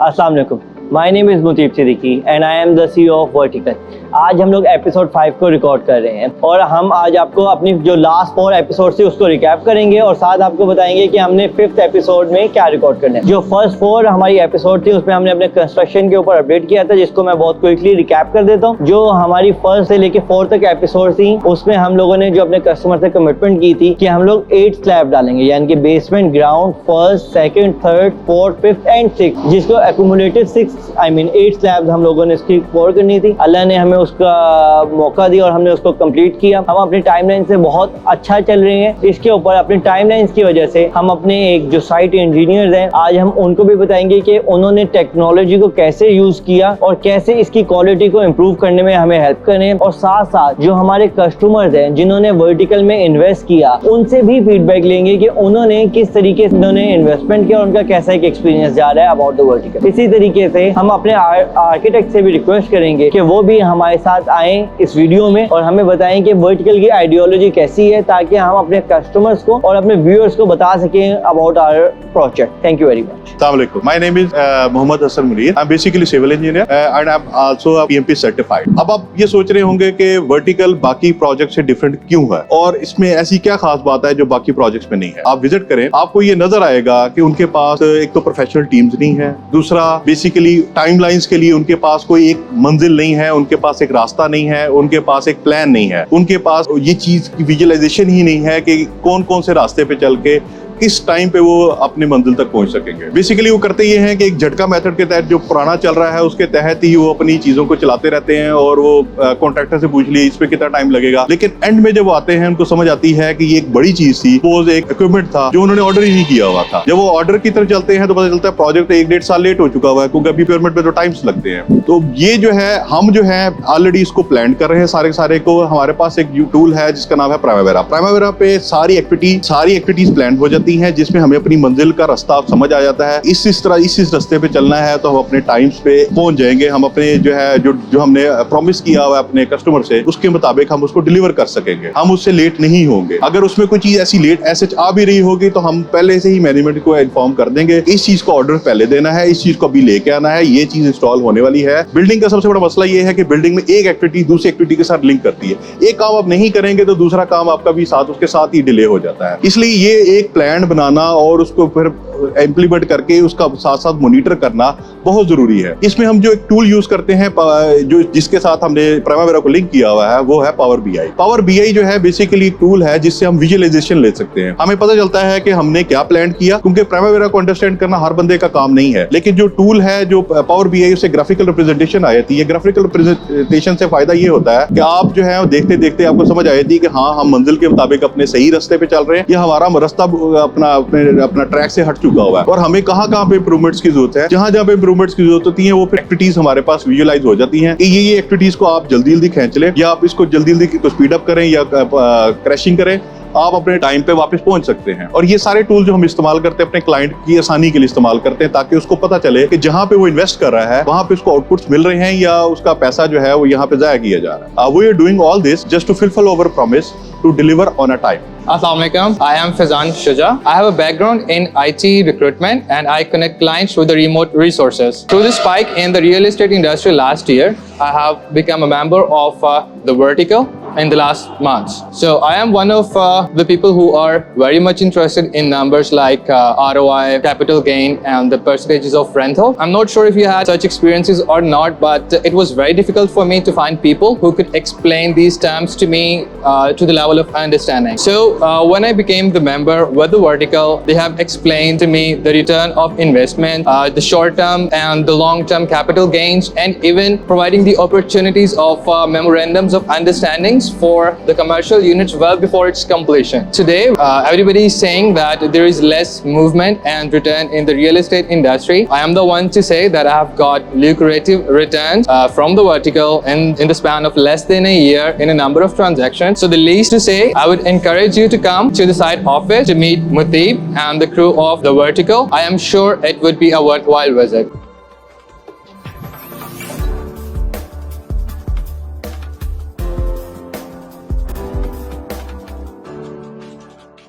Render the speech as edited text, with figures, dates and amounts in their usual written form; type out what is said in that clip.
अस्सलाम वालेकुम, my name is Muteeb Siddiqui and I am the CEO of Vertical. आज हम लोग एपिसोड 5 को रिकॉर्ड कर रहे हैं और हम आज आपको अपनी जो लास्ट 4 एपिसोड थे उसको रिकैप करेंगे और साथ आपको बताएंगे कि हमने 5th एपिसोड में क्या रिकॉर्ड करना है। जो फर्स्ट 4 हमारी एपिसोड थी उसमें हमने अपने कंस्ट्रक्शन के ऊपर अपडेट किया था, जिसको मैं बहुत क्विकली रिकैप कर देता हूँ। जो हमारी 1st से लेके 4 तक एपिसोड थी उसमें हम लोगों ने जो अपने कस्टमर से कमिटमेंट की थी कि हम लोग 8 स्लैब डालेंगे, यानी कि basement, ground, 1st, 2nd, 3rd, 4th, 5th and 6th, जिसको एक्यूमुलेटिव 8 स्लैब हम लोगों ने इसकी पोर करनी थी। अल्लाह ने हमें उसका मौका दिया और हमने उसको कंप्लीट किया। हम अपनी टाइमलाइन से बहुत अच्छा चल रहे हैं। इसके ऊपर अपनी टाइमलाइंस की वजह से हम अपने एक जो साइट इंजीनियर्स हैं, आज हम उनको भी बताएंगे कि उन्होंने टेक्नोलॉजी को कैसे यूज किया और कैसे इसकी क्वालिटी को इम्प्रूव करने में हमें हेल्प करें। और साथ साथ जो हमारे कस्टमर्स हैं जिन्होंने वर्टिकल में इन्वेस्ट किया, उनसे भी फीडबैक लेंगे कि उन्होंने किस तरीके से उन्होंने इन्वेस्टमेंट किया और उनका कैसा एक एक्सपीरियंस जा रहा है अबाउट द वर्टिकल। इसी तरीके से हम अपने आर्किटेक्ट से भी रिक्वेस्ट करेंगे कि वो भी हमारे साथ आए इस वीडियो में और हमें बताएं कि वर्टिकल की आइडियोलॉजी कैसी है, ताकि हम अपने कस्टमर्स को और अपने व्यूअर्स को बता सकें about our project. Thank you very much. Assalamu alaikum. My name is Mohammad Hassan Munir. I'm basically civil engineer and I'm also a PMP certified. अब आप ये सोच रहे होंगे कि वर्टिकल बाकी प्रोजेक्ट से डिफरेंट क्यों है और इसमें ऐसी क्या खास बात है जो बाकी प्रोजेक्ट्स में नहीं है। आप विजिट करें, आपको ये नजर आएगा कि उनके पास एक तो प्रोफेशनल टीम्स नहीं है, दूसरा बेसिकली टाइमलाइंस के लिए उनके पास कोई एक मंजिल नहीं है, उनके पास एक रास्ता नहीं है, उनके पास एक प्लान नहीं है, उनके पास ये चीज की विजुअलाइजेशन ही नहीं है कि कौन कौन से रास्ते पे चल के किस टाइम पे वो अपने मंजिल तक पहुंच सकेंगे। बेसिकली वो करते ये हैं कि एक झटका मेथड के तहत जो पुराना चल रहा है उसके तहत ही वो अपनी चीजों को चलाते रहते हैं और वो कॉन्ट्रैक्टर से पूछ लिए इस पे कितना टाइम लगेगा, लेकिन एंड में जब वो आते हैं उनको समझ आती है कि ये एक बड़ी चीज थी, सपोज एक इक्विपमेंट था जो उन्होंने ऑर्डर ही नहीं किया हुआ था। जब वो ऑर्डर की तरफ चलते हैं तो पता चलता है प्रोजेक्ट 1-1.5 साल लेट हो चुका हुआ है, क्योंकि अभी पेमेंट में तो टाइम्स लगते हैं। तो ये जो है हम जो है ऑलरेडी इसको प्लान कर रहे हैं सारे को। हमारे पास एक टूल है जिसका नाम है प्राइमावेरा। प्राइमावेरा पे सारी एक्टिविटीज प्लान हो जाती है, जिसमें हमें अपनी मंजिल का रास्ता समझ आ जाता है। इस रास्ते पे चलना है तो हम अपने टाइम्स पे पहुंच जाएंगे। हम अपने जो हमने प्रॉमिस किया हुआ है अपने कस्टमर से, उसके मुताबिक हम उसको डिलीवर कर सकेंगे। हम उससे लेट नहीं होंगे। अगर उसमें कोई चीज ऐसी लेट ऐसे आ भी रही होगी तो हम पहले से ही मैनेजमेंट को इन्फॉर्म कर देंगे, इस चीज को ऑर्डर पहले देना है, इस चीज को अभी लेके आना है, ये चीज इंस्टॉल होने वाली है। बिल्डिंग का सबसे बड़ा मसला ये है कि बिल्डिंग में एक एक्टिविटी दूसरी एक्टिविटी के साथ लिंक करती है। एक काम आप नहीं करेंगे तो दूसरा काम आपका भी उसके साथ ही डिले हो जाता है। इसलिए ये एक प्लान बनाना और उसको फिर इम्प्लीमेंट करके उसका साथ साथ मॉनिटर करना बहुत जरूरी है। इसमें हम जो एक टूल यूज करते हैं जो जिसके साथ हमने प्राइमावेरा को लिंक किया हुआ है वो है पावर बीआई। पावर बीआई जो है बेसिकली एक टूल है जिससे हम विजुअलाइजेशन ले सकते हैं। हमें पता चलता है कि हमने क्या प्लान किया, क्योंकि प्राइमावेरा को अंडरस्टैंड करना हर बंदे का काम नहीं है, लेकिन जो टूल है जो पावर बीआई उससे ग्राफिकल रिप्रेजेंटेशन आई थी। ग्राफिकल रिप्रेजेंटेशन से फायदा ये होता है कि आप जो है देखते देखते आपको समझ आई थी कि हाँ हम मंजिल के मुताबिक अपने सही रास्ते पे चल रहे हैं या हमारा रास्ता अपना ट्रैक से हट चुका हुआ है और हमें कहाँ पे इंप्रूवमेंट्स की जरूरत है। जहाँ पे इंप्रूवमेंट्स की जरूरत होती है वो एक्टिविटीज हमारे पास विजुअलाइज हो जाती हैं कि ये एक्टिविटीज को आप जल्दी खींच लें या आप इसको जल्दी स्पीड अप करें या क्रैशिंग करें, आप अपने टाइम पे वापस पहुंच सकते हैं। और ये सारे टूल जो हम इस्तेमाल करते हैं अपने क्लाइंट की आसानी के लिए इस्तेमाल करते हैं, ताकि उसको पता चले कि जहां पे वो इन्वेस्ट कर रहा है वहां पे उसको आउटपुट्स मिल रहे हैं या उसका पैसा जो है वो यहाँ पे जाया किया जा रहा है। We are doing all this just to fulfil our promise to deliver on a time. Assalamu alaikum. I am Fazan Shuja. I have a background in IT recruitment and I connect clients with the remote resources. Through the spike in the real estate industry last year, I have become a member of the Vertical in the last months. So I am one of the people who are very much interested in numbers like ROI, capital gain, and the percentages of rental. I'm not sure if you had such experiences or not, but it was very difficult for me to find people who could explain these terms to me to the level of understanding. So when I became the member with the Vertical, they have explained to me the return of investment, the short-term and the long-term capital gains, and even providing the opportunities of memorandums of understandings for the commercial units well before its completion. Today, everybody is saying that there is less movement and return in the real estate industry. I am the one to say that I have got lucrative returns from the Vertical in the span of less than a year in a number of transactions. So the least to say, I would encourage you to come to the site office to meet Muteeb and the crew of the Vertical. I am sure it would be a worthwhile visit.